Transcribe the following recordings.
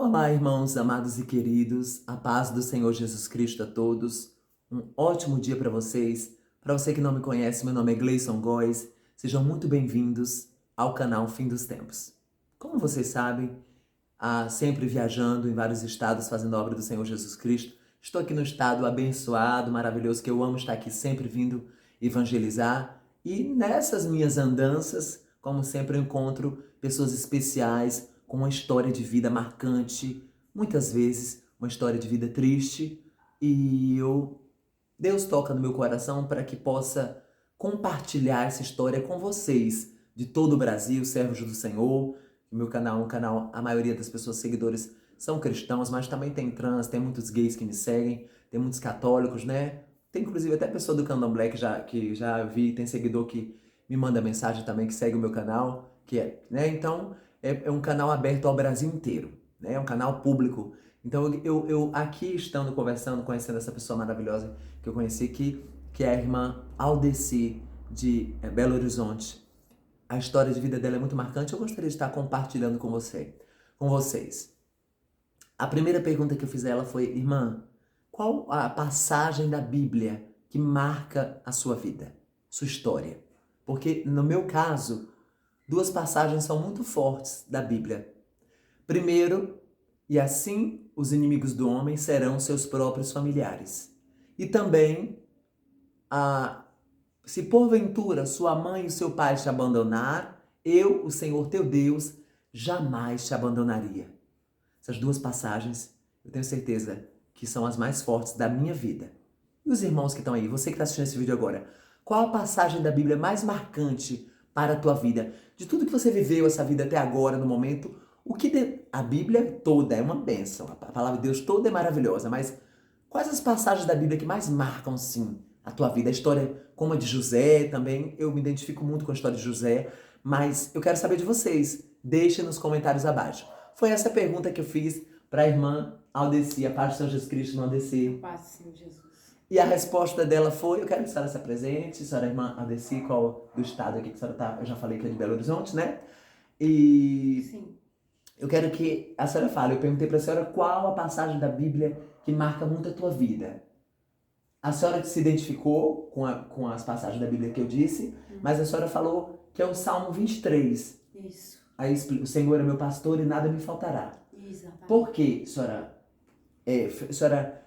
Olá, irmãos amados e queridos, a paz do Senhor Jesus Cristo a todos. Um ótimo dia para vocês. Para você que não me conhece, meu nome é Gleison Góes. Sejam muito bem-vindos ao canal Fim dos Tempos. Como vocês sabem, sempre viajando em vários estados fazendo a obra do Senhor Jesus Cristo. Estou aqui no estado abençoado, maravilhoso, que eu amo estar aqui sempre vindo evangelizar. E nessas minhas andanças, como sempre, eu encontro pessoas especiais com uma história de vida marcante, muitas vezes uma história de vida triste. Deus toca no meu coração para que possa compartilhar essa história com vocês de todo o Brasil, servos do Senhor. O meu canal é um canal, a maioria das pessoas seguidores são cristãos, mas também tem trans, tem muitos gays que me seguem, tem muitos católicos, né? Tem inclusive até pessoa do Candomblé que já vi, tem seguidor que me manda mensagem também, que segue o meu canal, né? Então, é um canal aberto ao Brasil inteiro, né? É um canal público. Então, eu aqui estando conversando, conhecendo essa pessoa maravilhosa que eu conheci aqui, que é a irmã Aldeci de Belo Horizonte. A história de vida dela é muito marcante. Eu gostaria de estar compartilhando com vocês. A primeira pergunta que eu fiz a ela foi: irmã, qual a passagem da Bíblia que marca a sua vida, sua história? Porque no meu caso, duas passagens são muito fortes da Bíblia. Primeiro, e assim os inimigos do homem serão seus próprios familiares. E também, a se porventura sua mãe e seu pai te abandonar, eu, o Senhor teu Deus, jamais te abandonaria. Essas duas passagens, eu tenho certeza que são as mais fortes da minha vida. E os irmãos que estão aí, você que está assistindo esse vídeo agora, qual a passagem da Bíblia mais marcante para a tua vida? De tudo que você viveu essa vida até agora, no momento, a Bíblia toda é uma bênção, a palavra de Deus toda é maravilhosa, mas quais as passagens da Bíblia que mais marcam, sim, a tua vida? A história como a de José também, eu me identifico muito com a história de José, mas eu quero saber de vocês. Deixem nos comentários abaixo. Foi essa pergunta que eu fiz para a irmã Aldeci, a paz do Senhor Jesus Cristo, irmã Aldeci. Paz do Senhor Jesus. E a resposta dela foi: eu quero que a senhora se apresente, a senhora é irmã Aldeci, qual do estado aqui que a senhora tá? Eu já falei que é de Belo Horizonte, né? E Sim. eu quero que a senhora fale. Eu perguntei para a senhora qual a passagem da Bíblia que marca muito a tua vida. A senhora se identificou com as passagens da Bíblia que eu disse, mas a senhora falou que é o Salmo 23. Isso. Aí o Senhor é meu pastor e nada me faltará. Exatamente. Por que, a senhora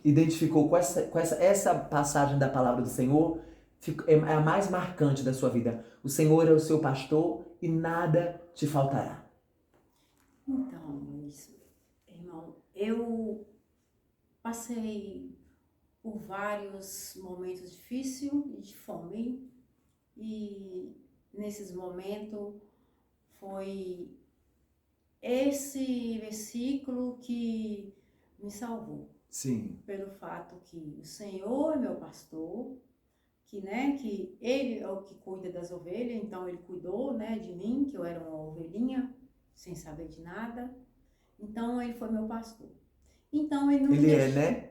identificou com essa passagem da palavra do Senhor? É a mais marcante da sua vida. O Senhor é o seu pastor e nada te faltará. Então, Luiz, irmão, eu passei por vários momentos difíceis e de fome, e nesses momentos foi esse versículo que me salvou. Sim. Pelo fato que o Senhor é meu pastor, que ele é o que cuida das ovelhas, então ele cuidou, de mim, que eu era uma ovelhinha, sem saber de nada. Então ele foi meu pastor. Então ele não Ele deixa, é, né?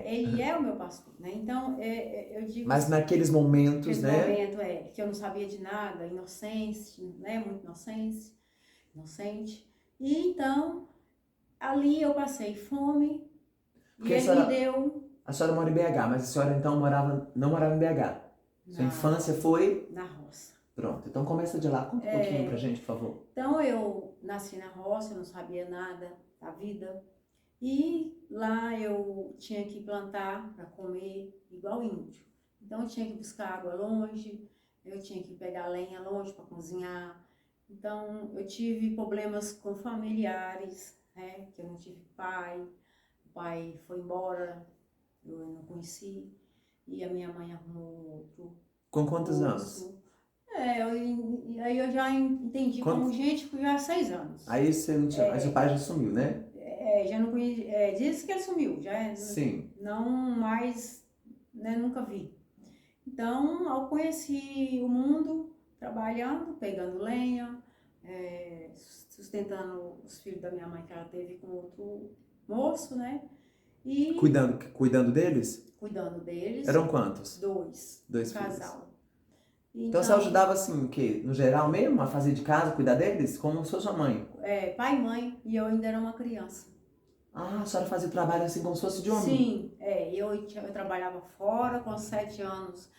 ele é o meu pastor, né? Então eu digo Mas assim, naqueles momentos, aquele né? momento que eu não sabia de nada, inocente, né? Muito inocente. E então ali eu passei fome Porque e ele me deu a senhora mora em BH, mas a senhora então não morava em BH. Sua infância foi na roça. Pronto, então começa de lá. Conta um pouquinho pra gente, por favor. Então eu nasci na roça, eu não sabia nada da vida. E lá eu tinha que plantar para comer igual índio. Então eu tinha que buscar água longe, eu tinha que pegar lenha longe para cozinhar. Então eu tive problemas com familiares, né? Que eu não tive pai, o pai foi embora, eu não conheci. E a minha mãe arrumou outro Com quantos anos? moço. Aí eu já entendi como gente com já 6 anos. Aí você não tinha. Aí seu pai já sumiu, né? Já não conheci. Diz que ele sumiu, Sim. não mais, né, nunca vi. Então, eu conheci o mundo trabalhando, pegando lenha, sustentando os filhos da minha mãe que ela teve com outro moço, né? E Cuidando deles? cuidando deles. Eram quantos? Dois Dois casal. filhos. Então você ajudava assim, o quê? No geral mesmo, a fazer de casa, cuidar deles? Como se fosse sua mãe? Pai e mãe, e eu ainda era uma criança. Ah, a senhora fazia o trabalho assim como se fosse de homem? Sim, eu trabalhava fora, com 7 anos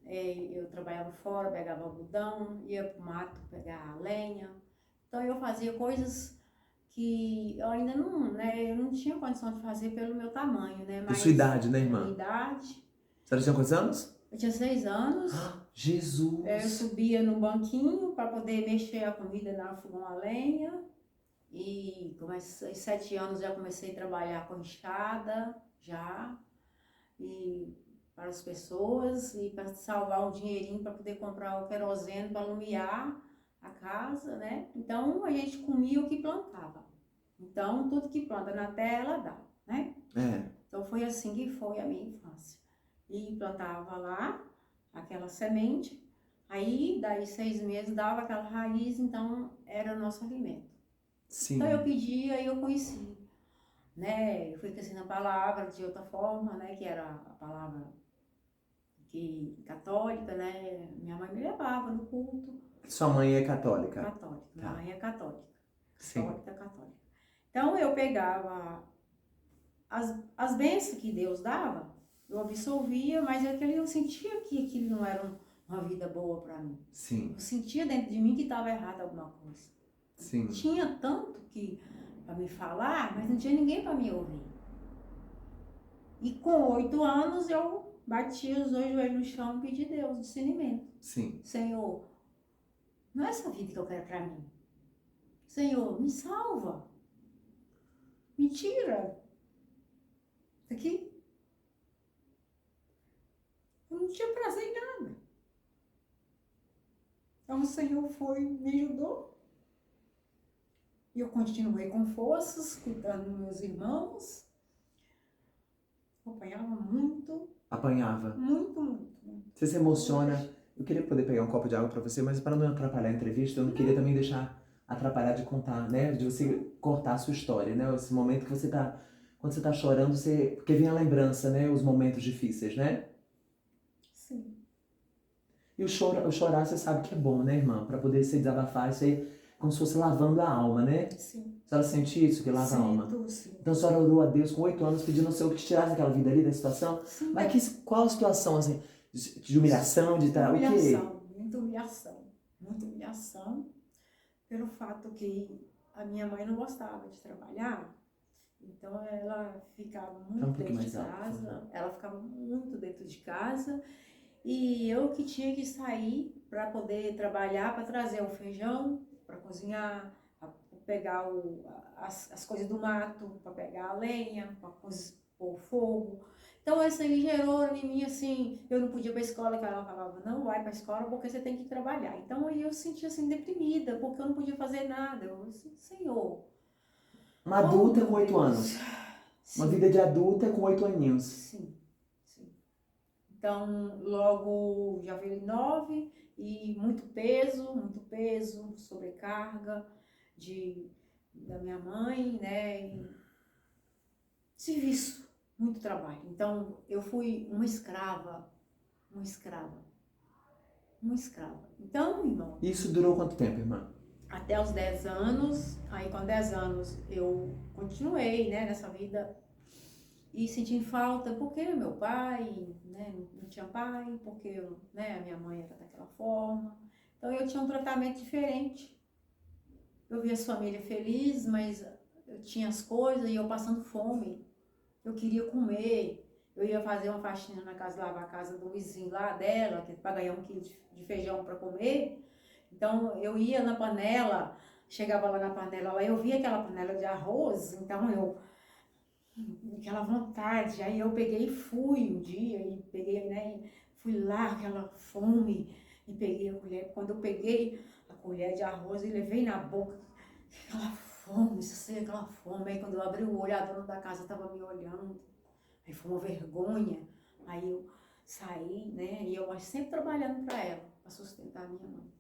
eu trabalhava fora, pegava algodão, ia pro mato pegar lenha. Então eu fazia coisas que eu ainda não, né, eu não tinha condição de fazer pelo meu tamanho, né, De sua mas idade, né, a minha irmã? idade, A senhora tinha quantos anos? eu tinha 6 anos, Ah, eu Jesus! subia no banquinho para poder mexer a comida na fogão a lenha. E com aos 7 anos já comecei a trabalhar com enxada, já, e para as pessoas, e para salvar um dinheirinho para poder comprar o querosene para alumiar a casa, né? Então a gente comia o que plantava. Então tudo que planta na terra ela dá, né? É, Então foi assim que foi a minha infância. E plantava lá aquela semente, aí daí 6 meses dava aquela raiz, então era nosso alimento. Então eu sim. pedia e eu conheci, né? Eu fui conhecendo a palavra de outra forma, né? Que era a palavra católica, né? Minha mãe me levava no culto Sua mãe é católica? católico. Minha Tá, mãe é católica, sim. católica. Então eu pegava as bênçãos que Deus dava, eu absolvia, mas eu sentia que aquilo não era uma vida boa para mim. Sim, Eu sentia dentro de mim que estava errado alguma coisa. sim, Tinha tanto que para me falar, mas não tinha ninguém para me ouvir. E com 8 anos eu bati os dois joelhos no chão e pedi a Deus discernimento. sim. Senhor, não é essa vida que eu quero para mim. Senhor, me salva. Me tira daqui. Eu não tinha prazer em nada. Então o Senhor foi, me ajudou. E eu continuei com forças, cuidando dos meus irmãos. Eu apanhava muito, Apanhava. muito, muito, muito. Você se emociona. Eu queria poder pegar um copo de água para você, mas para não atrapalhar a entrevista, eu não queria também deixar atrapalhar de contar, né? De você cortar a sua história, né? Esse momento que você tá. Quando você tá chorando, você. Porque vem a lembrança, né? Os momentos difíceis, né? Sim. E o chorar, você sabe que é bom, né, irmã? Para poder se desabafar, isso aí é como se fosse lavando a alma, né? Sim. A senhora sente isso, que lava a alma? Sinto, sim. Então a senhora orou a Deus com 8 anos, pedindo ao Senhor que te tirasse aquela vida ali da situação. Sim, Mas qual a situação, assim, de humilhação, de o quê? humilhação, muita humilhação. Muita humilhação. Pelo fato que a minha mãe não gostava de trabalhar, então ela ficava Fala um muito pouquinho dentro de mais alto, por favor. casa, ela ficava muito dentro de casa e eu que tinha que sair para poder trabalhar, para trazer o feijão, para cozinhar, para pegar as coisas do mato, para pegar a lenha, para pôr fogo. Então isso aí gerou em mim assim, eu não podia ir para a escola, que ela falava, não vai para a escola porque você tem que trabalhar. Então aí eu sentia assim deprimida, porque eu não podia fazer nada. Eu assim, Senhor, Uma oh adulta meu com 8 Deus. anos. Uma Sim, vida de adulta com 8 aninhos. sim, sim. Então logo já veio 9 e muito peso, sobrecarga da minha mãe, né? E serviço, muito trabalho. Então eu fui uma escrava, uma escrava, uma escrava. Então, irmão, Isso durou quanto tempo, irmã? até os 10 anos, aí com 10 anos eu continuei, né, nessa vida e sentindo falta, porque meu pai, né, não tinha pai, porque né, a minha mãe era daquela forma. Então eu tinha um tratamento diferente. Eu via as famílias felizes, mas eu tinha as coisas e eu passando fome. Eu queria comer. Eu ia fazer uma faxina na casa, lavar a casa do vizinho lá dela, que para ganhar 1 quilo de feijão para comer. Então eu ia na panela, chegava lá na panela, lá eu via aquela panela de arroz, então aquela vontade. Aí eu peguei e fui um dia e peguei, né, e fui lá aquela fome e peguei a colher. Quando eu peguei a colher de arroz e levei na boca, aquela fome, sei aquela fome. Aí quando eu abri o olho, a dona da casa estava me olhando. Aí foi uma vergonha. Aí eu saí, né? E eu sempre trabalhando para ela, para sustentar a minha mãe.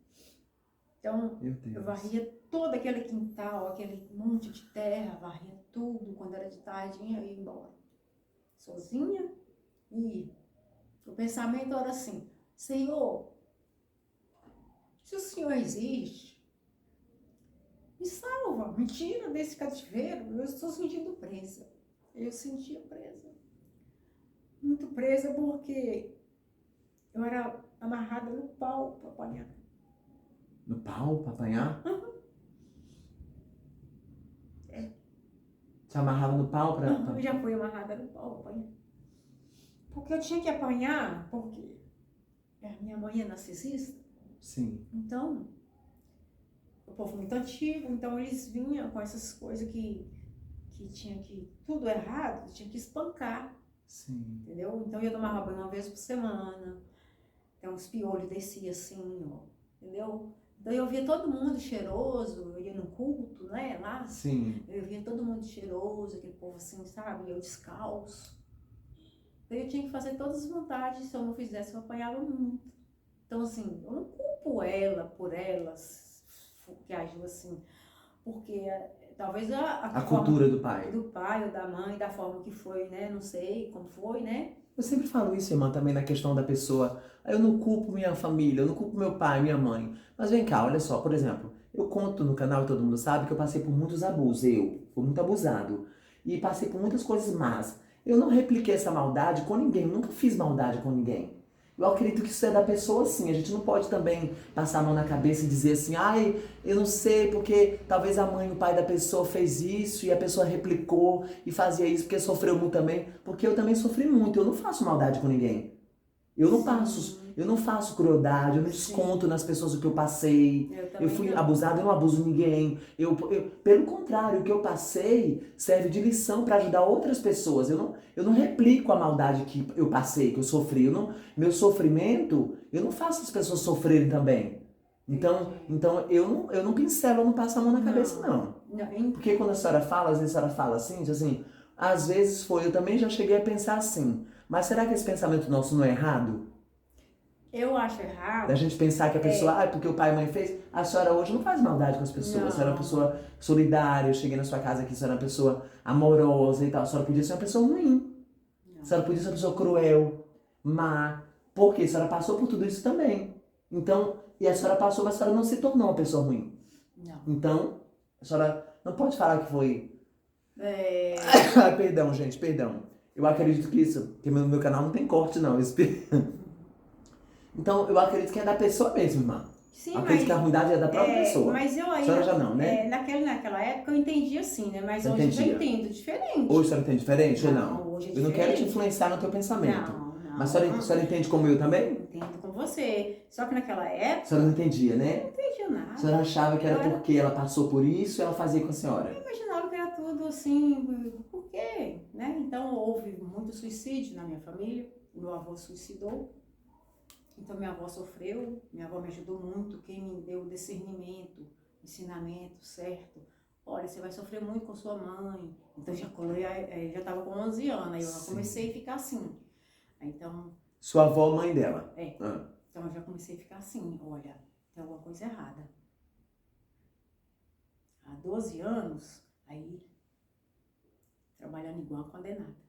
Então, Meu Deus. eu varria todo aquele quintal, aquele monte de terra, varria tudo. Quando era de tardinha, eu ia embora. Sozinha e o pensamento era assim, Senhor, se o Senhor existe, me salva, me tira desse cativeiro, eu estou sentindo presa. Eu sentia presa. Muito presa porque eu era amarrada no pau para apanhar. No pau pra apanhar? Te amarrava no pau pra... Eu já fui amarrada no pau para apanhar. Porque eu tinha que apanhar, porque a minha mãe é narcisista. Sim. Então, o povo muito antigo, então eles vinham com essas coisas que tinha que, tudo errado, tinha que espancar, Sim. entendeu? Então eu tomava banho uma vez por semana, então os piolhos desciam assim, ó, entendeu? Então eu via todo mundo cheiroso, eu ia no culto, né, lá, Sim. eu via todo mundo cheiroso, aquele povo assim, sabe, eu descalço. Então eu tinha que fazer todas as vontades, se eu não fizesse eu apanhava muito. Então assim, eu não culpo ela por elas que agiu assim, porque talvez A cultura do pai. do pai ou da mãe, da forma que foi, né? Não sei como foi, né? Eu sempre falo isso, irmã, também na questão da pessoa. Eu não culpo minha família, eu não culpo meu pai, minha mãe. Mas vem cá, olha só, por exemplo, eu conto no canal e todo mundo sabe que eu passei por muitos abusos. Eu fui muito abusado. E passei por muitas coisas más. Eu não repliquei essa maldade com ninguém, eu nunca fiz maldade com ninguém. Eu acredito que isso é da pessoa sim. A gente não pode também passar a mão na cabeça e dizer assim, ai, eu não sei, porque talvez a mãe e o pai da pessoa fez isso e a pessoa replicou e fazia isso porque sofreu muito também. Porque eu também sofri muito, eu não faço maldade com ninguém. Eu não faço crueldade, eu não desconto nas pessoas o que eu passei. Eu fui abusado, eu não abuso ninguém. Pelo contrário, o que eu passei serve de lição para ajudar outras pessoas. Eu não replico a maldade que eu passei, que eu sofri. Meu sofrimento, eu não faço as pessoas sofrerem também. Então eu não pincelo, eu não passo a mão na cabeça, não. Porque quando a senhora fala, às vezes a senhora fala assim, diz assim, às vezes foi, eu também já cheguei a pensar assim. Mas será que esse pensamento nosso não é errado? Eu acho errado. Da gente pensar que a pessoa, porque o pai e a mãe fez, a senhora hoje não faz maldade com as pessoas. A senhora é uma pessoa solidária, eu cheguei na sua casa aqui, a senhora é uma pessoa amorosa e tal. A senhora podia ser uma pessoa ruim. A senhora podia ser uma pessoa cruel, má. Por quê? A senhora passou por tudo isso também. Então, e a senhora passou, mas a senhora não se tornou uma pessoa ruim. Não. Então, a senhora não pode falar que foi... Perdão, gente, perdão. Eu acredito que isso, que no meu canal não tem corte, não. Então, eu acredito que é da pessoa mesmo, irmã. Sim, eu acredito que a ruindade é da própria pessoa. Mas eu aí, a senhora já não, né? Naquela época eu entendi assim, né? Mas Você hoje entendia? eu entendo diferente. Hoje a senhora entende diferente ou Não, não? hoje é Eu não quero te diferente. influenciar no teu pensamento. Não. Mas a senhora entende como eu também? Entendo com você. Só que naquela época... A senhora não entendia, né? Não entendia nada. A senhora achava que era porque ela passou por isso e ela fazia com a senhora? Eu imaginava que era tudo assim, por quê? Né? Então houve muito suicídio na minha família. Meu avô suicidou. Então minha avó sofreu, minha avó me ajudou muito. Quem me deu discernimento, ensinamento certo. Olha, você vai sofrer muito com sua mãe. Então já estava com 11 anos, aí eu já comecei a ficar assim. Então... Sua avó, mãe dela? É. Então eu já comecei a ficar assim, olha, tem alguma coisa errada. Há 12 anos, aí, trabalhando igual uma condenada.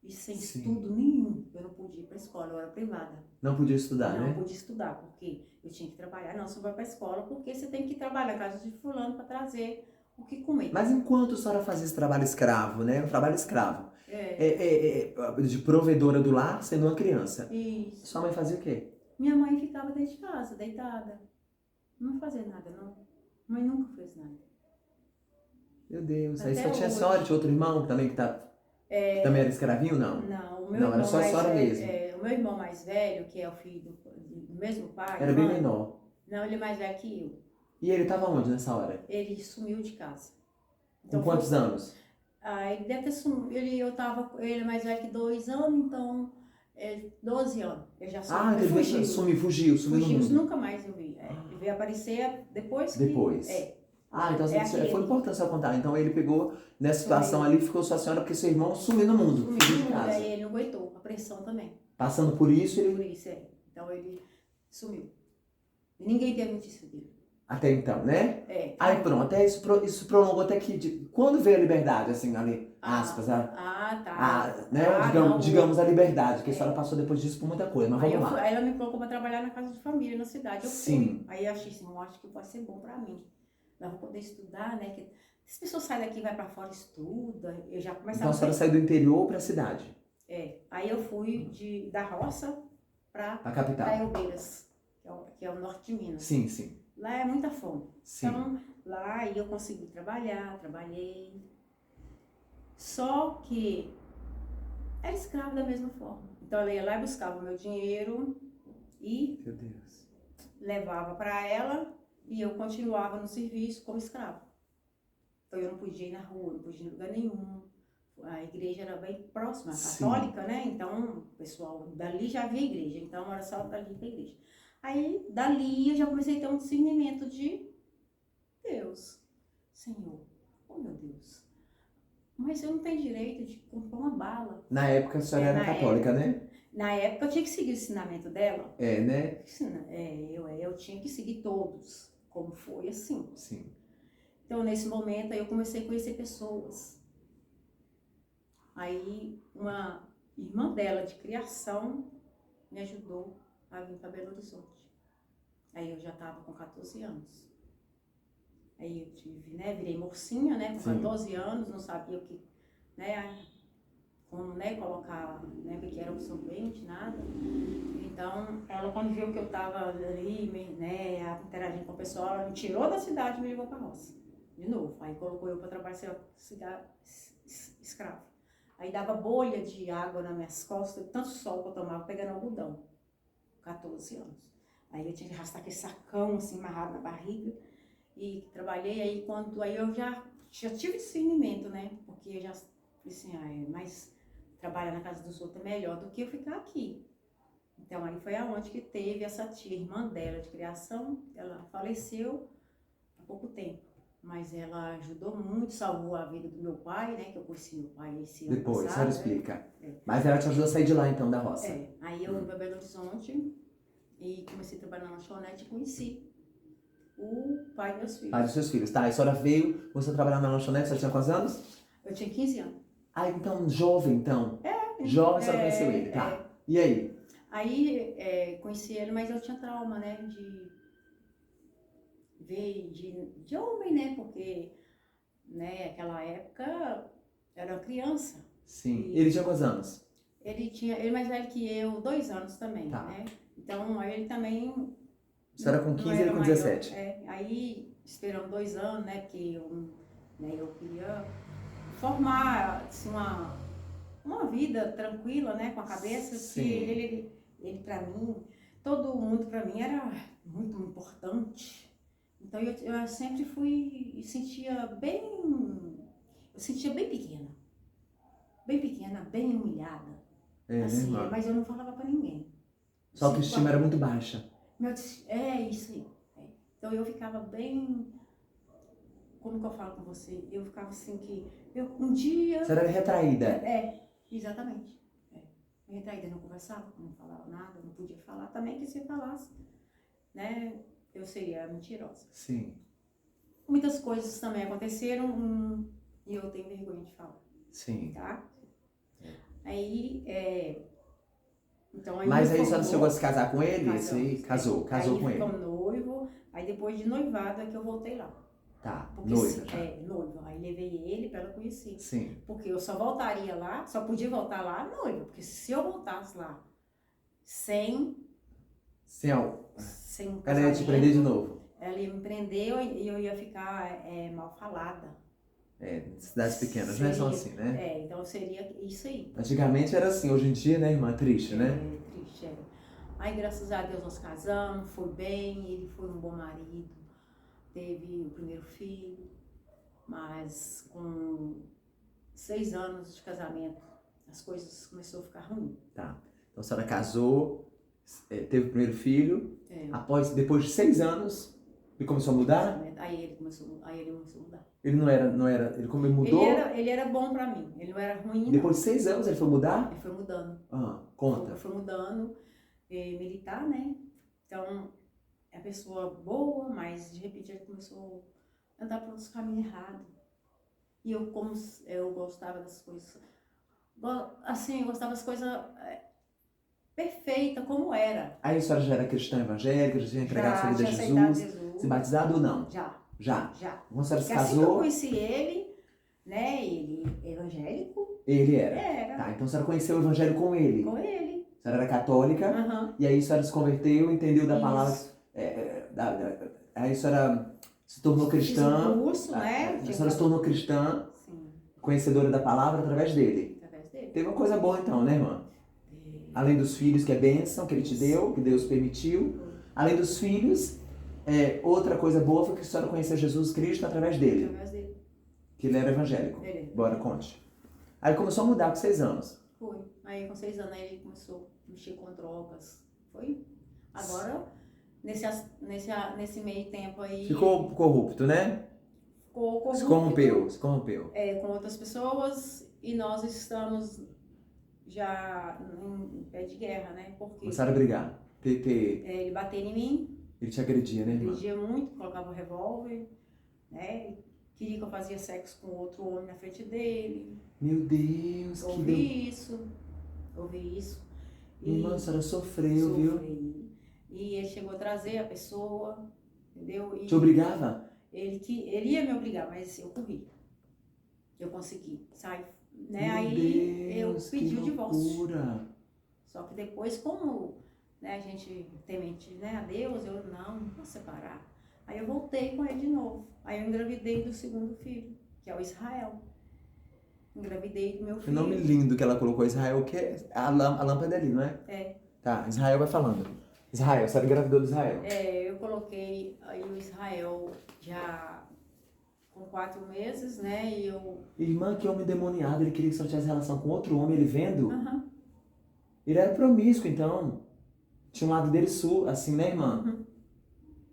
E sem estudo nenhum, eu não podia ir para a escola, eu era privada. Não podia estudar, né? Não podia estudar, porque eu tinha que trabalhar. Não, você vai para a escola, porque você tem que trabalhar na casa de fulano para trazer o que comer. Mas enquanto a senhora fazia esse trabalho escravo, né? O trabalho escravo. De provedora do lar, sendo uma criança. Isso. Sua mãe fazia o quê? Minha mãe ficava dentro de casa, deitada. Não fazia nada, não. Mãe nunca fez nada. Meu Deus. Até aí só tinha a hoje. senhora, tinha outro irmão também que também era escravinho, não? Não, o meu Não, irmão era só a senhora mesmo. o meu irmão mais velho, que é o filho do mesmo pai. Era bem menor. Não, ele é mais velho que eu. E ele estava onde nessa hora? Ele sumiu de casa. Com quantos anos? Ele deve ter sumido. Ele é mais velho que 2 anos, então 12 anos. Ele já sumiu. Ele fugiu no mundo. Nunca mais eu vi. Ele veio aparecer depois que... Depois. Então foi importante você contar. Então ele pegou nessa situação ali, ficou sua senhora porque seu irmão sumiu no mundo. Fugiu de casa. Aí ele não aguentou a pressão também. Passando por isso, ele... Por isso, Então ele sumiu. E ninguém teve notícia dele. Até então, né? É. Aí pronto, até isso prolongou até que... Quando veio a liberdade, assim, ali, aspas, Tá. né? Não. Digamos a liberdade, que a É. senhora passou depois disso por muita coisa, mas Aí, vamos lá. aí ela me colocou para trabalhar na casa de família, na cidade. Eu Sim. fui. Aí eu achei assim, eu acho que pode ser bom para mim. Eu vou poder estudar, né? Que as pessoas saem daqui, vai para fora, estuda. Eu já começava Então a senhora saiu do interior para a cidade? Aí eu fui da roça para A capital? Taiobeiras, que é o norte de Minas. Sim, sim. Lá é muita fome. Sim. Então, lá eu consegui trabalhei. Só que era escravo da mesma forma. Então eu ia lá e buscava o meu dinheiro e Meu Deus. levava para ela e eu continuava no serviço como escravo. Então eu não podia ir na rua, não podia ir em lugar nenhum. A igreja era bem próxima, católica, né? Então o pessoal dali já havia igreja, então era só dali para a igreja. Aí dali eu já comecei a ter um discernimento de Deus, Senhor, oh meu Deus, mas eu não tenho direito de comprar uma bala. Na época a senhora era católica, né? Na época eu tinha que seguir o ensinamento dela. É, né? Eu tinha que seguir todos, como foi assim. Sim. Então nesse momento aí eu comecei a conhecer pessoas. Aí uma irmã dela de criação me ajudou a vir para Belo Horizonte. Aí eu já estava com 14 anos. Aí eu tive, né, virei mocinha, né, com 14 anos, não sabia o que, né, como, né, colocar, né, porque era absorvente, nada. Então, ela quando viu que eu estava ali, né, interagindo com o pessoal, ela me tirou da cidade e me levou para a roça, de novo. Aí colocou eu para trabalhar ser escravo. Aí dava bolha de água nas minhas costas, tanto sol que eu tomava, pegando algodão, 14 anos. Aí eu tinha que arrastar aquele sacão assim, amarrado na barriga. E trabalhei aí eu já tive discernimento, né? Porque eu já disse assim, mas trabalhar na casa dos outros é melhor do que eu ficar aqui. Então aí foi aonde que teve essa tia, irmã dela de criação, ela faleceu há pouco tempo. Mas ela ajudou muito, salvou a vida do meu pai, né? Que eu conheci meu pai esse ano Depois, passado. a senhora explica. Mas ela te ajudou a sair de lá então, da roça? Aí eu vim para Belo Horizonte e comecei a trabalhar na lanchonete e conheci o pai dos meus filhos. Pai dos seus filhos, tá. A senhora veio, você trabalhar na lanchonete, você tinha quantos anos? Eu tinha 15 anos. Ah, então, jovem, então. Jovem, a senhora conheceu ele, tá. E aí? Aí, conheci ele, mas eu tinha trauma, né, de ver de homem, né, porque, né, naquela época, era uma criança. Sim. Ele tinha quantos anos? Ele mais velho que eu, 2 anos também, né. Então, aí ele também... A senhora com 15 e ele com 17. Aí esperamos 2 anos, né, porque eu queria formar assim, uma vida tranquila, né, com a cabeça. Sim. Que ele para mim, todo mundo para mim era muito importante. Então eu sempre fui e sentia bem pequena, bem humilhada. Assim, né, mas eu não falava para ninguém. Sua autoestima era muito baixa. Isso aí. Então eu ficava bem, como que eu falo com você? Eu ficava assim que, um dia... Você era retraída. Exatamente. Retraída, não conversava, não falava nada, não podia falar. Também que se falasse, né, eu seria mentirosa. Sim. Muitas coisas também aconteceram e eu tenho vergonha de falar. Sim. Tá? Aí, então, mas aí a senhora chegou a se casar com ele? Casou com ele. Aí ficamos noivo, aí depois de noivado é que eu voltei lá. Tá, porque noiva. Noivo. Aí levei ele para ela conhecer. Sim. Porque eu só voltaria lá, só podia voltar lá noiva. Porque se eu voltasse lá sem ela ia te prender de novo. Ela ia me prender e eu ia ficar mal falada. Cidades pequenas, não é só assim, né? Então seria isso aí. Antigamente era assim, hoje em dia, né, irmã? Triste, né? Triste, Aí, graças a Deus, nós casamos, foi bem, ele foi um bom marido, teve o primeiro filho, mas com 6 anos de casamento, as coisas começaram a ficar ruins. Tá. Então a senhora casou, teve o primeiro filho, depois de 6 anos, ele começou a mudar? Aí ele começou a mudar. Ele não era, ele como ele mudou? Ele era bom pra mim, ele não era ruim. Depois de 6 anos ele foi mudar? Ele foi mudando. Conta. Foi mudando, militar, né? Então, é uma pessoa boa, mas de repente ele começou a andar por outros caminhos errados. E eu, como eu gostava das coisas, assim, eu gostava das coisas perfeitas, como era. Aí a senhora já era cristã evangélica, já tinha entregado sua Já vida a tinha aceitado Jesus, Jesus. se batizado ou não? Já. Já. Já. Quando a senhora se Porque assim que eu casou, conheci ele, né, ele é evangélico, ele era. era Tá, então a senhora conheceu o evangelho com ele. com ele. A senhora era católica, Aham. e aí a senhora se converteu, entendeu da palavra. Isso. Aí a senhora se tornou cristã. Fiz um curso, né? A senhora se tornou cristã, Sim, conhecedora da palavra através dele. através dele. Teve uma coisa boa então, né, irmã? Além dos filhos, que é bênção, que ele te deu, que Deus permitiu. Além dos filhos, outra coisa boa foi que a senhora conheceu Jesus Cristo através dele. Através dele. Que ele era evangélico. Ele. Bora, conte. Aí começou a mudar com 6 anos. Foi. Aí com 6 anos ele começou a mexer com drogas. Foi. Agora, nesse meio tempo aí... Ficou corrupto, né? Ficou corrupto. Se corrompeu. Com outras pessoas e nós estamos já em pé de guerra, né? Porque Começaram a brigar. ele bateu em mim, Ele te agredia, né, irmã? agredia muito, colocava o revólver, né? Queria que eu fazia sexo com outro homem na frente dele. Meu Deus, Ouvi isso. Irmã, a senhora sofreu, viu? Sofri. E ele chegou a trazer a pessoa, entendeu? E Te obrigava? ele ia me obrigar, mas eu corri. Eu consegui sair, né? Meu Aí Deus, eu pedi o divórcio. loucura. Só que depois, como, né, a gente temente, né, a Deus, eu não vou separar. Aí eu voltei com ele de novo. Aí eu engravidei do segundo filho, que é o Israel. Engravidei do meu Que filho. nome lindo que ela colocou, Israel, que é a lâmpada ali, não é? É. Tá, Israel vai falando. Israel, a senhora engravidou do Israel. Eu coloquei aí o Israel já com 4 meses, né, e eu... Irmã, que homem demoniado, ele queria que a senhora tivesse relação com outro homem, ele vendo? Uhum. Ele era promíscuo, então. Tinha um lado dele assim, né, irmã?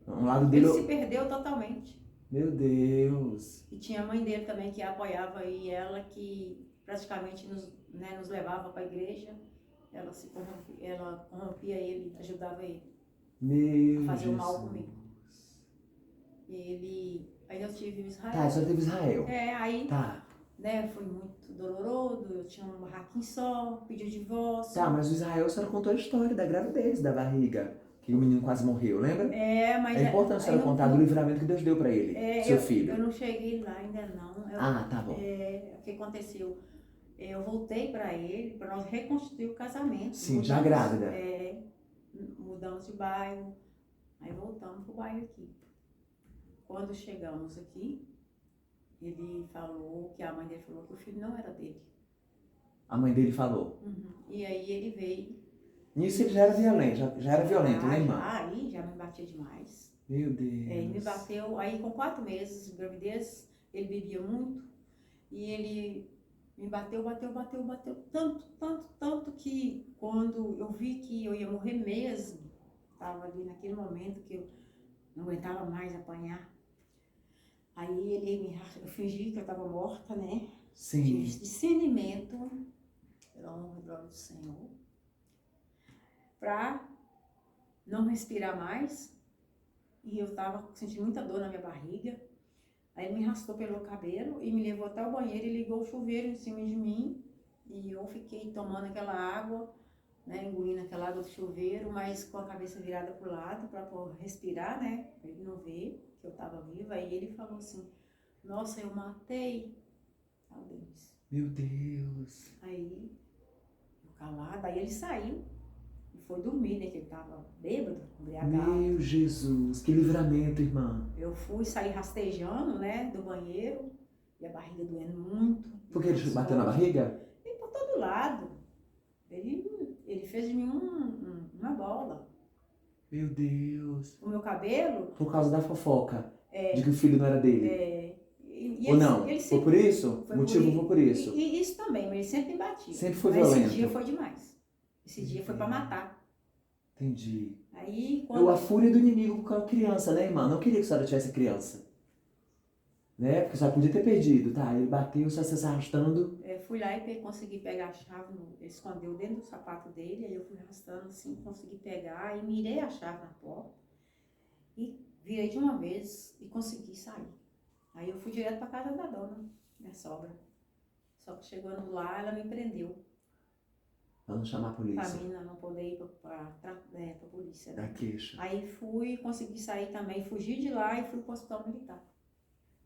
Uhum. Um lado dele... Ele se perdeu totalmente. Meu Deus. E tinha a mãe dele também que apoiava e ela que praticamente nos levava para a igreja. Ela corrompia ele, ajudava ele Meu a fazer Jesus. o mal comigo. Aí eu tive o Israel. Tá, a senhora teve Israel. Aí, Tá. né, foi muito doloroso, eu tinha um barraquinho só, pedi o divórcio. Tá, mas o Israel, a senhora contou a história da gravidez, da barriga, que o menino quase morreu, lembra? Mas... É importante a senhora contar do livramento que Deus deu pra ele, seu filho. Eu não cheguei lá ainda não. Tá bom. O que aconteceu? Eu voltei para ele, para nós reconstituir o casamento. Sim, já grávida. Mudamos de bairro, aí voltamos pro bairro aqui. Quando chegamos aqui, ele falou que a mãe dele falou que o filho não era dele. A mãe dele falou. Uhum. E aí ele veio. Nisso ele já era violento, já era violento, né, irmã? Aí já me batia demais. Meu Deus. Ele me bateu, aí com 4 meses de gravidez, ele bebia muito. E ele me bateu tanto que quando eu vi que eu ia morrer mesmo, estava ali naquele momento que eu não aguentava mais apanhar. Aí eu fingi que eu estava morta, né? Sim. Tive discernimento, pela honra e glória do Senhor, para não respirar mais. E eu estava sentindo muita dor na minha barriga. Aí ele me arrastou pelo cabelo e me levou até o banheiro e ligou o chuveiro em cima de mim. E eu fiquei tomando aquela água, né, engolindo aquela água do chuveiro, mas com a cabeça virada para o lado para respirar, né, para ele não ver que eu estava viva. Aí ele falou assim: nossa, eu matei a Denise. Meu Deus. Aí, eu calada, aí ele saiu e foi dormir, né, que ele estava bêbado, embriagado. Meu Jesus, que livramento, irmã. Eu saí rastejando, né, do banheiro e a barriga doendo muito. Por que ele bateu na barriga? Ele por todo lado. Ele fez de mim uma bola. Meu Deus. O meu cabelo... Por causa da fofoca, de que o filho não era dele. Ou não? Foi por isso? O motivo foi por isso? E isso também, mas ele sempre me batia. Sempre foi mas violento. Esse dia foi demais. Esse dia foi pra matar. Entendi. Aí, quando... A fúria do inimigo com a criança, né, irmã? Não queria que a senhora tivesse criança. Né? Porque a senhora podia ter perdido, tá? Ele bateu, só se arrastando. Fui lá e consegui pegar a chave, ele escondeu dentro do sapato dele, aí eu fui arrastando assim, consegui pegar e mirei a chave na porta. E virei de uma vez e consegui sair. Aí eu fui direto para casa da dona, minha sogra. Só que chegando lá, ela me prendeu. Vamos chamar a Pra polícia. mim não poder ir pra polícia, Da né? queixa. Aí fui, consegui sair também, fugi de lá e fui pro hospital militar.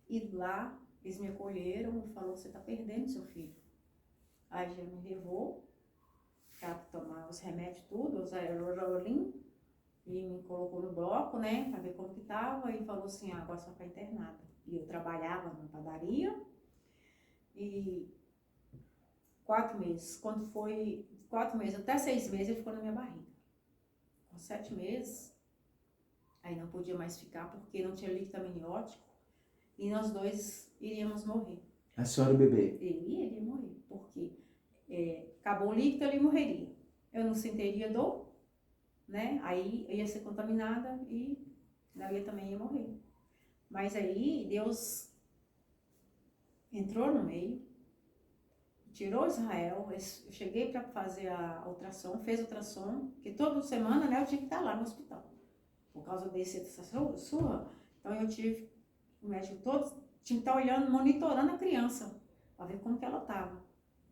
E lá, eles me acolheram e falaram, você tá perdendo seu filho. Aí já me levou pra tomar os remédios tudo, os aerolim, e me colocou no bloco, né, pra ver como que tava, e falou assim, agora você vai ficar internada. E eu trabalhava na padaria, e 4 meses, quando foi 4 meses, até 6 meses ele ficou na minha barriga. Com 7 meses, aí não podia mais ficar porque não tinha líquido amniótico e nós dois iríamos morrer. A senhora e o bebê? Ele iria morrer, porque acabou o líquido, ele morreria. Eu não sentiria dor, né? Aí eu ia ser contaminada e eu também ia morrer. Mas aí Deus entrou no meio, tirou Israel, eu cheguei para fazer a ultrassom, fez ultrassom, porque toda semana, né, eu tinha que estar lá no hospital. Por causa dessa surra, então eu tive, o médico todo tinha que estar olhando, monitorando a criança, para ver como que ela estava.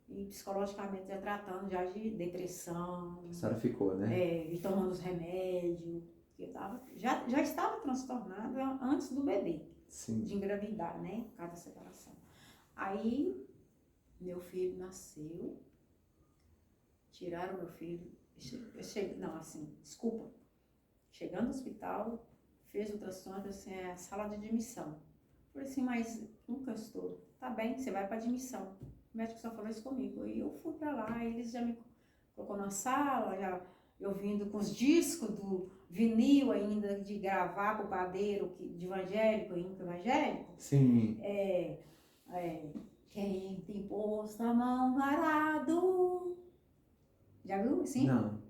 E psicologicamente já tratando já de depressão. A senhora ficou, né? E tomando os remédios. Eu tava, já estava transtornada antes do bebê, Sim. de engravidar, né, por causa da separação. Aí, meu filho nasceu, tiraram meu filho, chegando no hospital, fez ultrassom, assim, é a sala de admissão. Falei assim, mas nunca estou. Tá bem, você vai para admissão. O médico só falou isso comigo. E eu fui para lá, eles já me colocou na sala, já eu vindo com os discos do vinil ainda, de gravar com o padeiro, de evangélico, hino evangélico. Sim. Quem tem posto a mão arado. Já viu assim? Não.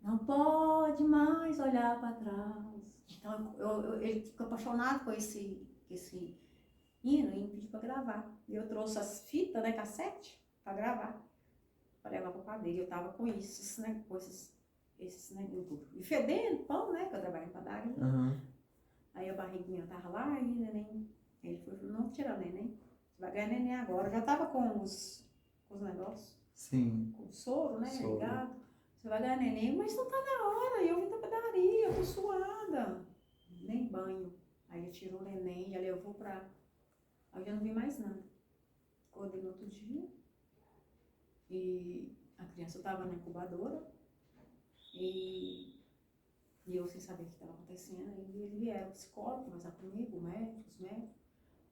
Não pode mais olhar para trás. Então ele ficou apaixonado com esse hino e me pediu para gravar. E eu trouxe as fitas, né, cassete, para gravar, para levar para o padeiro. Eu tava com isso, né, e fedendo pão, né, que eu trabalho em padaria. Uhum. Aí a barriguinha tava lá e neném, ele falou, não tira neném, você vai ganhar neném agora. Eu já tava com os negócios. Sim. Com o soro, né, Soro. ligado. Você vai ganhar neném, mas não tá na hora, eu vim da padaria, eu tô suada. Nem banho. Aí ele tirou o neném, já levou pra... Aí eu já não vi mais nada. Acordei no outro dia e a criança tava na incubadora e eu sem saber o que estava acontecendo. Aí eles vieram, o psicólogo, conversar comigo, os médicos.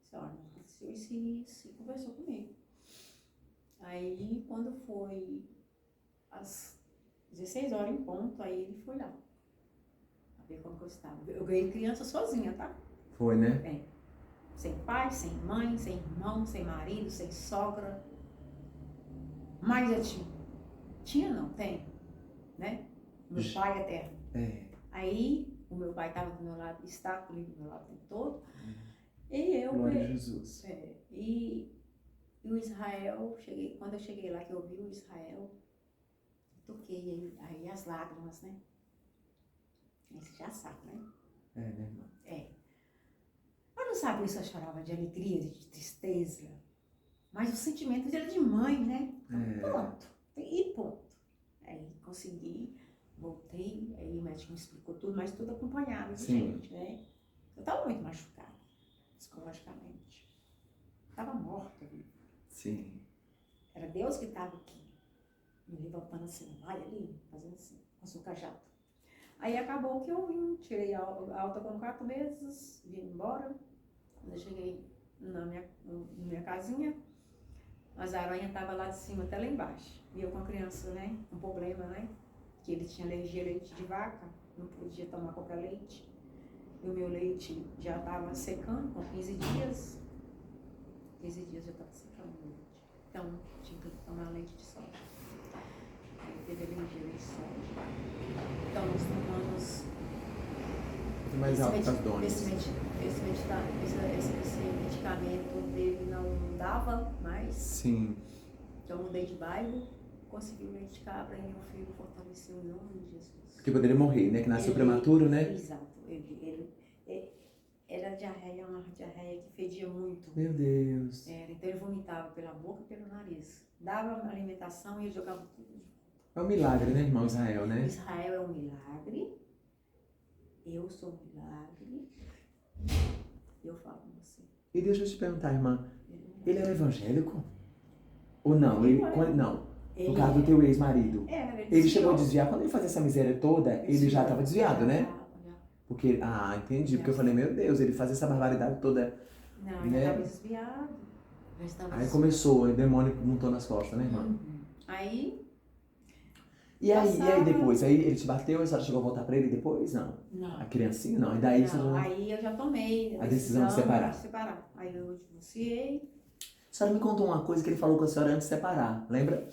Disse, olha, aconteceu isso e isso, e conversou comigo. Aí quando foi às 16 horas em ponto, aí ele foi lá. Pra ver como que eu estava. Eu ganhei criança sozinha, tá? Foi, né? Sem pai, sem mãe, sem irmão, sem marido, sem sogra. Mas eu tinha não, tem, né? Meu pai até. Aí o meu pai estava do meu lado, está comigo do meu lado o tempo todo. E eu... Glória a Jesus. E o Israel, quando eu cheguei lá, que eu vi o Israel, toquei aí as lágrimas, né? Aí você já sabe, né? Né, irmã? Eu não sabia se eu chorava de alegria, de tristeza, mas o sentimento era de mãe, né? Pronto. E ponto. Aí consegui, voltei, aí o médico me explicou tudo, mas tudo acompanhado de gente, né? Eu tava muito machucada, psicologicamente. Tava morta, viu? Sim. Era Deus que estava aqui, me levantando assim, vai ali, fazendo assim, com açúcar jato. Aí acabou que eu vim, tirei a alta com 4 meses, vim embora. Quando eu cheguei na minha casinha, as aranhas estavam lá de cima até lá embaixo. E eu com a criança, né, um problema, né, que ele tinha alergia a leite de vaca, não podia tomar qualquer leite. E o meu leite já estava secando, com 15 dias. 15 dias já estava secando o leite. Então, tinha que tomar leite de soja. Aí teve alergia a leite de soja. Então, nós tomamos... Mais alto que as donas. Esse medicamento dele não dava mais. Sim. Então, eu mudei de bairro. conseguiu o leite de cabra e meu filho fortaleceu em nome de Jesus. Que poderia morrer, né? Que nasceu prematuro, né? Exato. Era diarreia, uma diarreia que fedia muito. Meu Deus. Então ele vomitava pela boca e pelo nariz. Dava alimentação e ele jogava tudo. É um milagre, né, irmão Israel, né? Israel é um milagre. Eu sou um milagre. Eu falo com você. E deixa eu te perguntar, irmã. Ele era evangélico? Ou não? Ele, não. No caso do teu ex-marido. Ele chegou a desviar. Quando ele fazia essa miséria toda, ele já estava desviado, né? Porque, entendi. Porque eu falei, meu Deus, ele fazia essa barbaridade toda. Não, ele estava desviado. Aí começou, o demônio montou nas costas, né, irmã? Aí... E aí depois? Aí ele te bateu e a senhora chegou a voltar pra ele depois? Não. Não. A criancinha? Não. E daí você já... Aí eu já tomei a decisão de separar. Aí eu divorciei. A senhora me contou uma coisa que ele falou com a senhora antes de separar, lembra?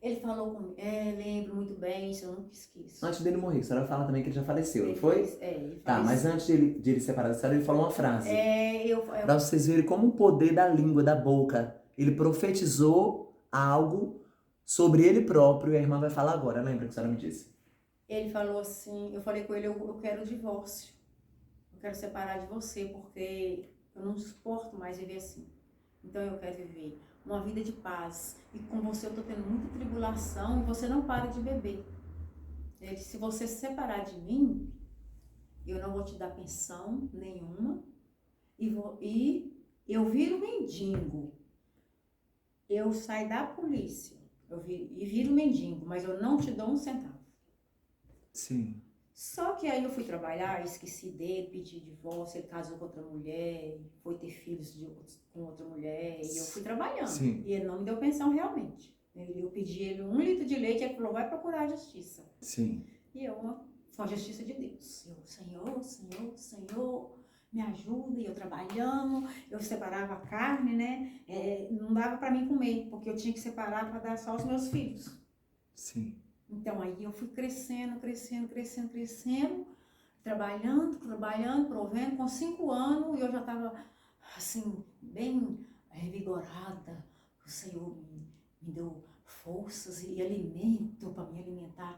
Ele falou comigo, lembro muito bem, isso eu nunca esqueço. Antes dele morrer, a senhora fala também que ele já faleceu, não foi? Ele tá, mas antes de ele separar da senhora, ele falou uma frase. Pra vocês verem como o poder da língua, da boca, ele profetizou algo sobre ele próprio, e a irmã vai falar agora, lembra que a senhora me disse? Ele falou assim, eu falei com ele, eu quero o divórcio. Eu quero separar de você, porque eu não suporto mais viver assim. Então eu quero viver uma vida de paz. E com você eu tô tendo muita tribulação e você não para de beber. Ele disse, se você se separar de mim, eu não vou te dar pensão nenhuma e eu viro mendigo. Eu saio da polícia e viro mendigo, mas eu não te dou um centavo. Sim. Só que aí eu fui trabalhar, esqueci dele, pedi divórcio, ele casou com outra mulher, foi ter filhos com outra mulher, e eu fui trabalhando. Sim. E ele não me deu pensão realmente. Eu pedi ele 1 litro de leite, ele falou, vai procurar a justiça. Sim. E eu, sou a justiça de Deus. Eu, Senhor, me ajuda, e eu trabalhando, eu separava a carne, né? Não dava para mim comer, porque eu tinha que separar para dar só aos meus filhos. Sim. Então, aí eu fui crescendo, trabalhando, provendo, com 5 anos, e eu já estava, assim, bem revigorada. O Senhor me deu forças e alimento para me alimentar,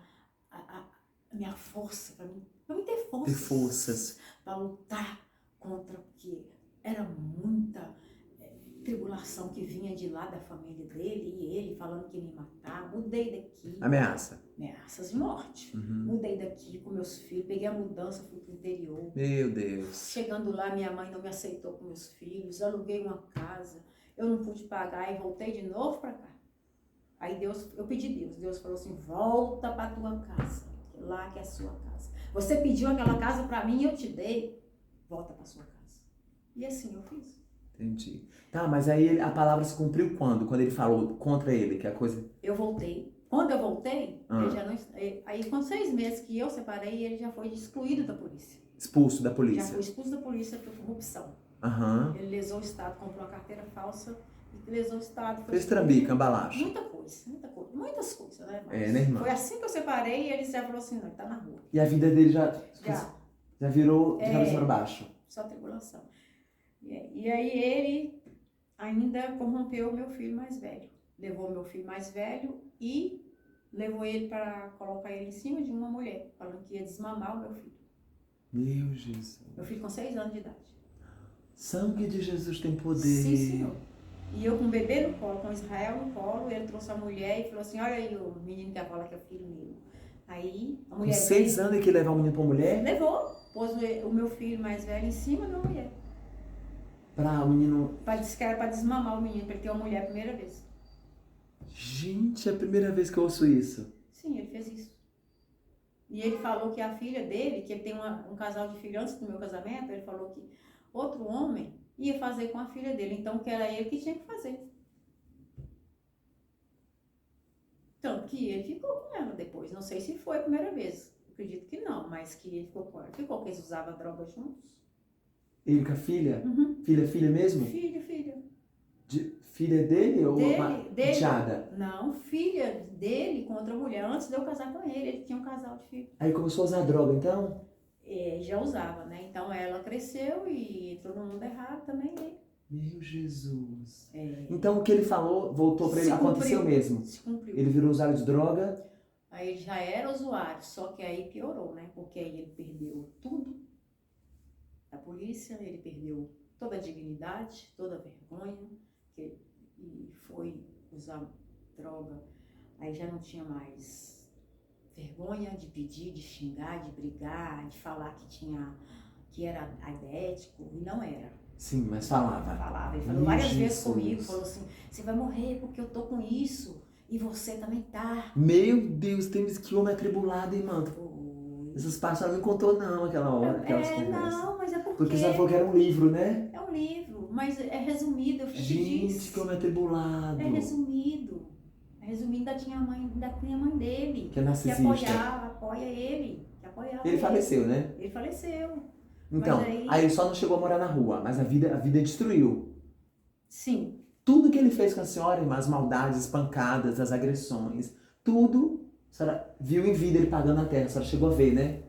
a minha força, para mim ter forças. Ter forças. Para lutar contra, porque era muita tribulação que vinha de lá da família dele, e ele falando que ia me matar. Mudei daqui. Ameaças de morte. Uhum. Mudei daqui com meus filhos, peguei a mudança, fui pro interior. Meu Deus. Chegando lá, minha mãe não me aceitou com meus filhos, aluguei uma casa, eu não pude pagar e voltei de novo para cá. Aí eu pedi Deus falou assim, volta para tua casa, lá que é a sua casa. Você pediu aquela casa para mim e eu te dei, volta para sua casa. E assim eu fiz. Entendi. Tá, mas aí a palavra se cumpriu quando? Quando ele falou contra ele, que a coisa... Eu voltei. Quando eu voltei, ele já não... Aí com 6 meses que eu separei, ele já foi excluído da polícia. Expulso da polícia. Já foi expulso da polícia por corrupção. Aham. Ele lesou o Estado, comprou uma carteira falsa e lesou o Estado. Fez trambica, embalacha. Muitas coisas, né? Mas né, irmã? Foi assim que eu separei e ele já falou assim, não, ele tá na rua. E a vida dele já virou de cabeça para baixo. Só tribulação. E aí ele ainda corrompeu o meu filho mais velho. Levou meu filho mais velho e levou ele para colocar ele em cima de uma mulher, falando que ia desmamar o meu filho. Meu Jesus. Meu filho com 6 anos de idade. Sangue de Jesus tem poder. Sim, senhor. E eu com o bebê no colo, com Israel no colo, ele trouxe a mulher e falou assim, olha aí o menino que a bola que é o filho meu. Aí a mulher... Com 6 anos ele quer levar o menino pra mulher? Levou. Pôs o meu filho mais velho em cima da mulher. Pra o menino... Disse que era pra desmamar o menino, pra ele ter uma mulher a primeira vez. Gente, é a primeira vez que eu ouço isso. Sim, ele fez isso. E ele falou que a filha dele, que ele tem um casal de filhos antes do meu casamento, ele falou que outro homem ia fazer com a filha dele, então que era ele que tinha que fazer. Tanto que ele ficou com ela depois. Não sei se foi a primeira vez. Acredito que não, mas que ele ficou com ela. Ficou porque eles usavam droga juntos. Ele com a filha? Uhum. Filha mesmo? Filha. Filha dele ou dele. enteada? Não, filha dele com outra mulher. Antes de eu casar com ele tinha um casal de filhos. Aí começou a usar droga, então? Já usava, né? Então ela cresceu e entrou no mundo errado também. Meu Jesus. É, Então o que ele falou voltou pra ele, se aconteceu cumpriu, mesmo. se cumpriu. Ele virou usuário de droga. Aí ele já era usuário, só que aí piorou, né? Porque aí ele perdeu tudo da polícia, ele perdeu toda a dignidade, toda a vergonha, e foi usar droga. Aí já não tinha mais vergonha de pedir, de xingar, de brigar, de falar que era aidético, e não era. Sim, mas falava. Falava, ele falou Meu várias vezes Jesus. comigo, falou assim, você vai morrer porque eu tô com isso, e você também tá. Meu Deus, temos que homem atribulado, hein, mano? Foi. Essas partes ela não contou não, aquela hora, aquelas conversas. Não, mas é Porque você falou que era um livro, né? é um livro, mas é resumido, eu te Gente, disse. que homem atribulado. É resumido. É resumido, ainda tinha a mãe dele, Que é narcisista. apoia ele. Que apoiava Ele faleceu, né? Ele faleceu. Então, Mas aí ele só não chegou a morar na rua, mas a vida destruiu. Sim. Tudo que ele fez com a senhora, irmã, as maldades, as pancadas, as agressões, tudo, a senhora viu em vida ele pagando a terra, a senhora chegou a ver, né?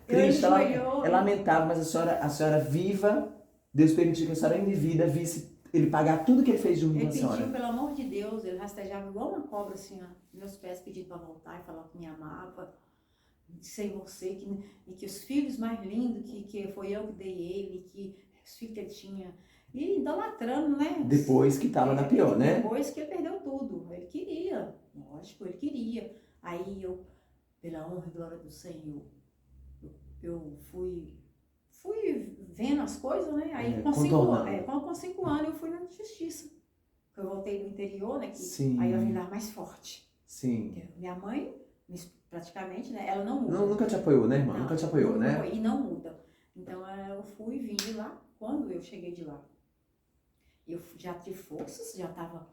Triste, é lamentável, mas a senhora viva, Deus permitiu que a senhora em vida visse ele pagar tudo que ele fez de ruim com a senhora. Ele pediu, pelo amor de Deus, ele rastejava igual uma cobra assim, ó, meus pés pedindo para voltar e falar que me amava, sem você, e que os filhos mais lindos, que foi eu que dei ele, que os filhos que ele tinha, e idolatrando, né? Depois que tava na pior, né? Depois que ele perdeu tudo, ele queria, lógico, ele queria. Aí eu, pela honra e glória do Senhor, eu fui vendo as coisas, né? Aí com 5 anos eu fui na justiça. Eu voltei do interior, né? Sim. Aí eu vim lá mais forte. Sim. Porque minha mãe, praticamente, né? Ela não muda. Nunca te apoiou, né, irmã? Não, nunca te apoiou, né? E não muda. Então eu vim de lá. Quando eu cheguei de lá, eu já tive forças, já estava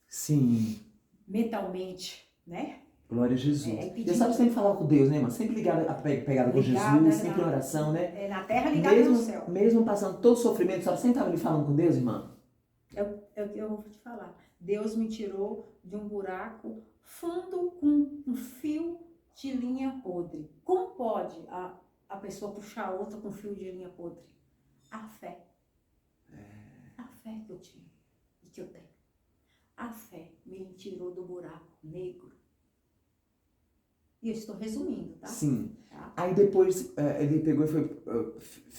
Sim. mentalmente, né? Glória a Jesus. E a senhora sempre falava com Deus, né, irmã? Sempre ligada, pegada com Jesus, sempre em oração, né? Na terra ligada no céu. Mesmo passando todo o sofrimento, a senhora sempre estava ali falando com Deus, irmã? Eu vou te falar. Deus me tirou de um buraco fundo com um fio de linha podre. Como pode a pessoa puxar a outra com fio de linha podre? A fé. A fé que eu tinha e que eu tenho. A fé me tirou do buraco negro. E eu estou resumindo, tá? Sim. Tá? Aí depois ele pegou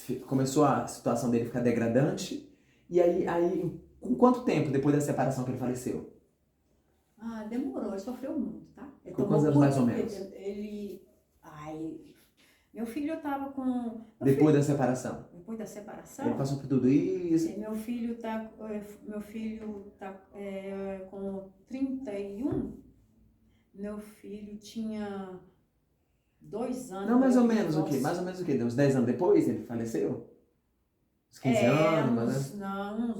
e começou a situação dele ficar degradante. E aí, com quanto tempo depois da separação que ele faleceu? Demorou, ele sofreu muito, tá? Ele com quantos anos mais ou menos? Meu filho tava com... Depois da separação? Depois da separação? Ele passou por tudo isso? Meu filho tá com 31. Meu filho tinha 2 anos. Não, mais ou menos o quê? Mais ou menos o quê? Uns 10 anos depois ele faleceu? Uns 15 anos? Uns 9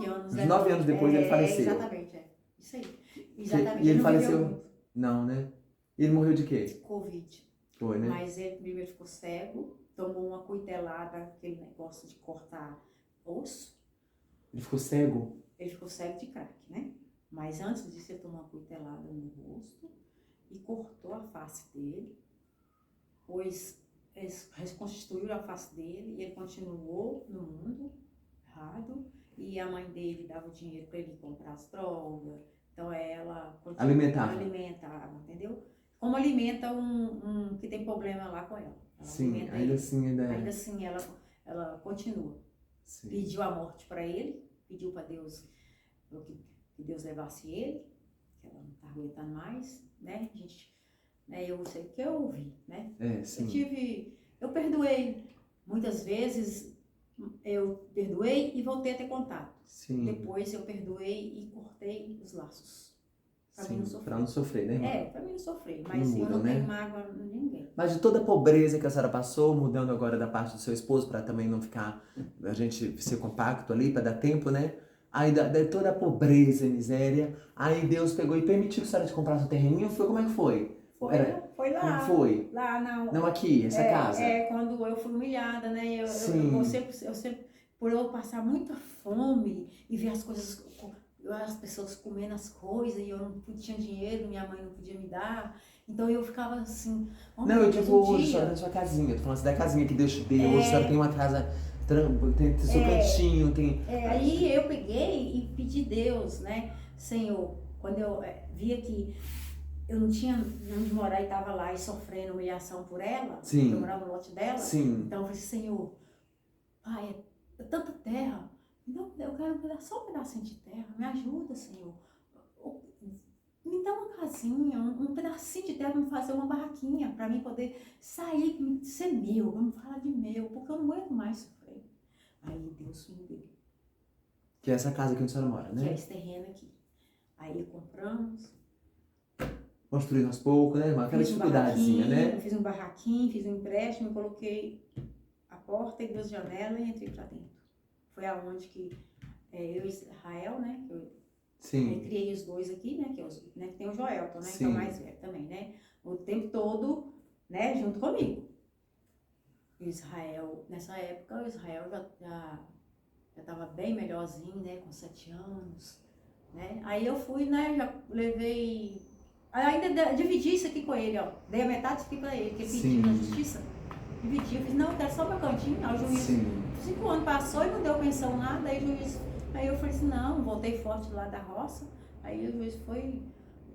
anos. Uns 9 anos depois ele faleceu. Exatamente, Isso aí. Exatamente. E ele faleceu? Não, né? E ele morreu de quê? Covid. Foi, né? Mas ele primeiro ficou cego, tomou uma cuitelada, aquele negócio de cortar osso. Ele ficou cego? Ele ficou cego de crack, né? Mas antes disso, ele tomou uma cuitelada no rosto e cortou a face dele, pois eles reconstruíram a face dele e ele continuou no mundo errado. E a mãe dele dava o dinheiro para ele comprar as drogas. Então ela alimentava, entendeu? Como alimenta um que tem problema lá com ela. Sim, ainda assim ela continua. Sim. Pediu a morte para ele, pediu para Deus que Deus levasse ele, que ela não está aguentando mais, né? Eu sei que eu ouvi, né? Sim. Eu perdoei. Muitas vezes eu perdoei e voltei a ter contato. Sim. Depois eu perdoei e cortei os laços. Pra não sofrer, né, irmã? Pra mim não sofrer, mas eu não tenho mágoa em ninguém. Mas de toda a pobreza que a senhora passou, mudando agora da parte do seu esposo, para também não ficar, a gente ser compacto ali, para dar tempo, né? Aí de toda a pobreza e miséria, aí Deus pegou e permitiu que a senhora te comprasse um terreninho, como é que foi? Foi lá. Como foi? Lá não. Não aqui, essa casa? Quando eu fui humilhada, né? Eu sempre, por eu passar muita fome e ver as coisas, as pessoas comendo as coisas e eu não tinha dinheiro, minha mãe não podia me dar. Então eu ficava assim... Não, eu digo hoje, a senhora na sua casinha. Eu tô falando assim da casinha que Deus te deu. Hoje a senhora tem uma casa Tem seu cantinho, tem... Aí eu peguei e pedi Deus, né? Senhor, quando eu via que eu não tinha onde morar e estava lá e sofrendo humilhação por ela, Sim. eu morava no lote dela, Sim. então eu falei, Senhor, Pai, é tanta terra, não, eu quero só um pedacinho de terra, me ajuda, Senhor. Me dá uma casinha, um pedacinho de terra para me fazer uma barraquinha, para mim poder sair, ser meu, vamos falar de meu, porque eu não aguento mais sofrer. Aí Deus me deu. Que é essa casa que a senhora mora, né? Que é esse terreno aqui. Aí compramos. Construindo aos poucos, né, irmã? Aquela dificuldadezinha, né? Fiz um barraquinho, fiz um empréstimo, coloquei a porta e 2 janelas e entrei pra dentro. Foi aonde que eu e Israel, né? Sim. Criei os 2 aqui, né? Que tem o Joelton, né? Sim. Que é o mais velho também, né? O tempo todo, né? Junto comigo. E Israel, nessa época, o Israel já estava bem melhorzinho, né? Com 7 anos, né? Aí eu fui, né? Já levei... Ainda dividi isso aqui com ele, ó. Dei a metade disso aqui pra ele, que ele pediu na justiça. Dividi, eu fiz, não, eu quero só meu cantinho. Aí o juiz, 5 anos passou e não deu pensão nada, aí o juiz... Aí eu falei assim, não, voltei forte lá da roça. Aí o juiz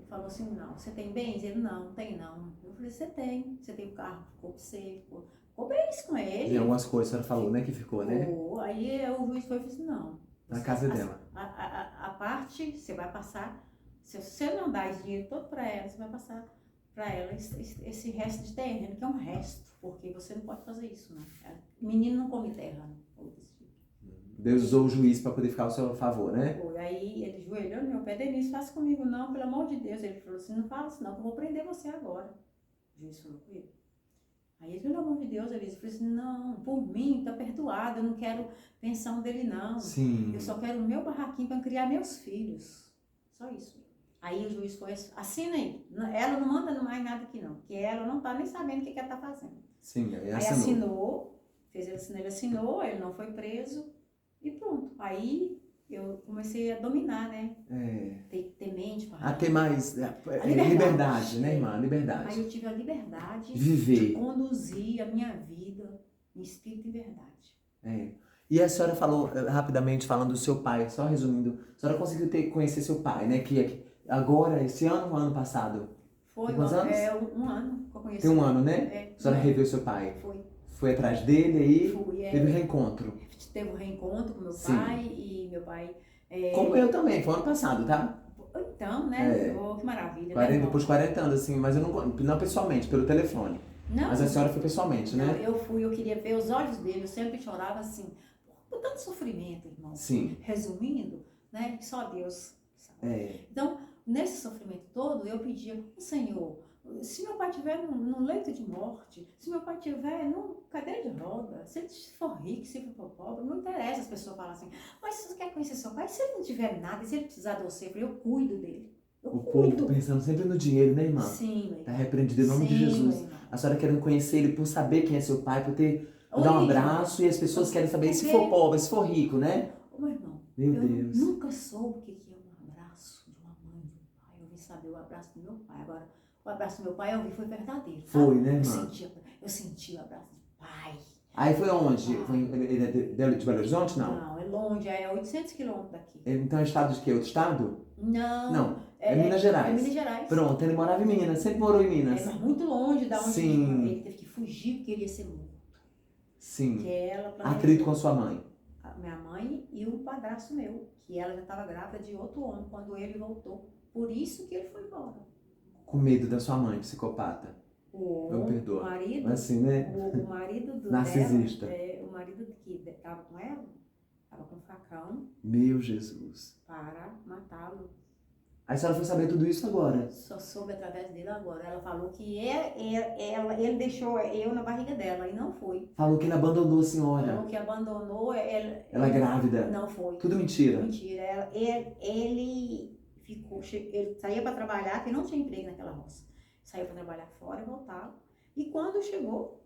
falou assim, não, você tem bens? Ele, não tem não. Eu falei, você tem o carro, ficou pra você, ficou bem isso com ele. E algumas coisas a senhora falou, né, que ficou, né? Aí o juiz foi e falou assim, não. Na casa dela. A parte, você vai passar, se você não dá esse dinheiro todo pra ela, você vai passar pra ela esse resto de terreno, que é um resto, porque você não pode fazer isso, né? Menino não come terra, né? Deus usou o juiz para poder ficar ao seu favor, né? Aí ele joelhou no meu pé, Denise, faça comigo não, pelo amor de Deus. Ele falou assim, não fala assim não, que eu vou prender você agora. O juiz falou com ele. Aí ele, pelo amor de Deus, ele falou assim, não, por mim, tá perdoado, eu não quero pensão dele não. Sim. Eu só quero o meu barraquinho para criar meus filhos. Só isso. Aí o juiz foi, assina aí. Ela não manda mais nada aqui não, porque ela não tá nem sabendo o que ela tá fazendo. Sim, aí assinou, ele assinou, ele não foi preso. E pronto, aí eu comecei a dominar, né? Ter mente para ter mais liberdade, né, irmã? Liberdade. Aí eu tive a liberdade de conduzir a minha vida em espírito e verdade. E a senhora falou, rapidamente, falando do seu pai, só resumindo, a senhora conseguiu conhecer seu pai, né? Que agora, esse ano ou ano passado? Foi, quantos anos? Um ano que eu conheci. Tem um ano, né? A senhora reveu seu pai? Foi atrás dele aí? Teve um reencontro? Teve um reencontro com meu pai e meu pai... Como eu também, foi ano passado, tá? Então, né? Que maravilha. Depois de 40 anos, assim, mas eu não pessoalmente, pelo telefone. Não. Mas a senhora foi pessoalmente, né? Eu queria ver os olhos dele, eu sempre chorava assim, por tanto sofrimento, irmão. Sim. Resumindo, né? Só Deus sabe. Então, nesse sofrimento todo, eu pedia, Senhor, se meu pai estiver num leito de morte, se meu pai estiver numa cadeira de roda, se ele for rico, se ele for pobre, não interessa, as pessoas falam assim, mas se você quer conhecer seu pai, se ele não tiver nada, se ele precisar de você, eu cuido dele. O povo pensando sempre no dinheiro, né, irmã? Sim, tá repreendido em nome de Jesus. A senhora querendo conhecer ele por saber quem é seu pai, por dar um abraço, e as pessoas querem saber se for pobre, se for rico, né? Meu irmão, meu Deus. Nunca soube o que é um abraço de uma mãe, de um pai. Eu vim saber o abraço do meu pai. Agora, o abraço do meu pai, eu vi, foi verdadeiro. Sabe? Foi, né, irmã? Eu senti o abraço do pai. Aí foi onde? Ele é de Belo Horizonte, não? Não, é longe, é 800 quilômetros daqui. Então é estado de quê? Outro estado? Não. É Minas Gerais. É Minas Gerais. Pronto, ele morava em Minas, sempre morou em Minas. Mas muito longe da onde ele teve que fugir, porque queria ser morto. Sim. Que ela atrito com a sua mãe. A minha mãe e o padrasto meu, que ela já estava grávida de outro homem quando ele voltou. Por isso que ele foi embora. Com medo da sua mãe, psicopata. Não perdoa. O marido, assim, né? O marido do narcisista. Dela, o marido que estava com ela, estava com um facão. Meu Jesus. Para matá-lo. Aí a senhora foi saber tudo isso agora? Só soube através dele agora. Ela falou que ele deixou eu na barriga dela e não foi. Falou que ele abandonou a senhora. Falou que abandonou ela grávida. Não foi. Tudo mentira. Mentira. Ele saía para trabalhar, que não tinha emprego naquela roça. Saía para trabalhar fora e voltava. E quando chegou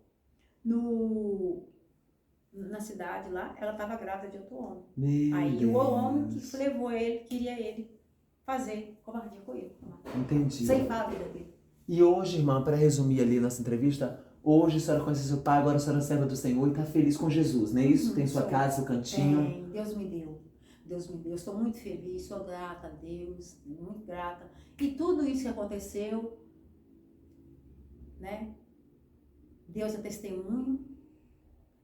na cidade lá, ela estava grávida de outro homem. Aí o homem que levou ele, queria ele fazer covardia com ele. Entendi. Ceifar a vida dele. E hoje, irmã, para resumir ali nossa entrevista, Hoje a senhora conhece seu pai, agora a senhora é serva do Senhor e está feliz com Jesus, não é isso? Tem sua Sou. casa, seu cantinho. Tem, Deus me deu. Deus me deu. Estou muito feliz, sou grata a Deus, muito grata. E tudo isso que aconteceu, né? Deus é testemunho.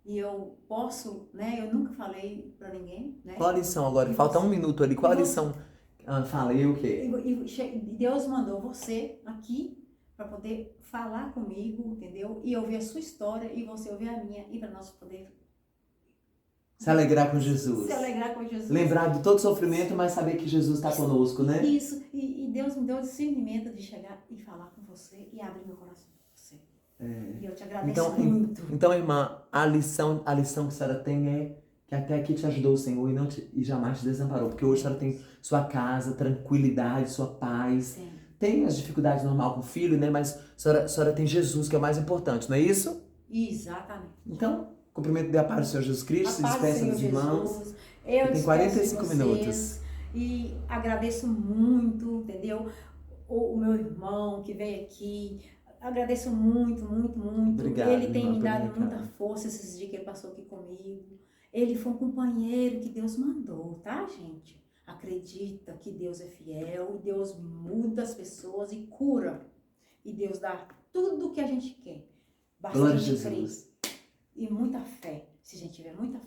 E eu posso, né? Eu nunca falei para ninguém, né? Qual a lição agora? E Falta você- um minuto ali. Qual a e você- lição? Falei o quê? Deus mandou você aqui para poder falar comigo, entendeu? E ouvir a sua história e você ouvir a minha e para nós poder Se alegrar com Jesus. se alegrar com Jesus. Lembrar de todo sofrimento, mas saber que Jesus está conosco, né? Isso, e Deus me deu o discernimento de chegar e falar com você e abrir meu coração para você. E eu te agradeço muito. Então, irmã, a lição que a senhora tem é que até aqui te ajudou o Senhor e jamais te desamparou. Porque hoje a senhora tem sua casa, tranquilidade, sua paz. Sim. Tem as dificuldades normais com o filho, né? Mas a senhora tem Jesus, que é o mais importante, não é isso? Exatamente. Então, cumprimento e a paz do Senhor Jesus Cristo, se A paz do despeça Senhor dos irmãos. Jesus. Eu Tem despeço 45 de vocês minutos. E agradeço muito, entendeu? O meu irmão que veio aqui. Agradeço muito, muito, muito. Obrigado, Ele tem irmã, me por dado vir cá. muita força esses dias que ele passou aqui comigo. Ele foi um companheiro que Deus mandou, tá, gente? Acredita que Deus é fiel, Deus muda as pessoas e cura. E Deus dá tudo o que a gente quer. Basta Glória a a gente crer Jesus. e muita fé. Se a gente tiver muita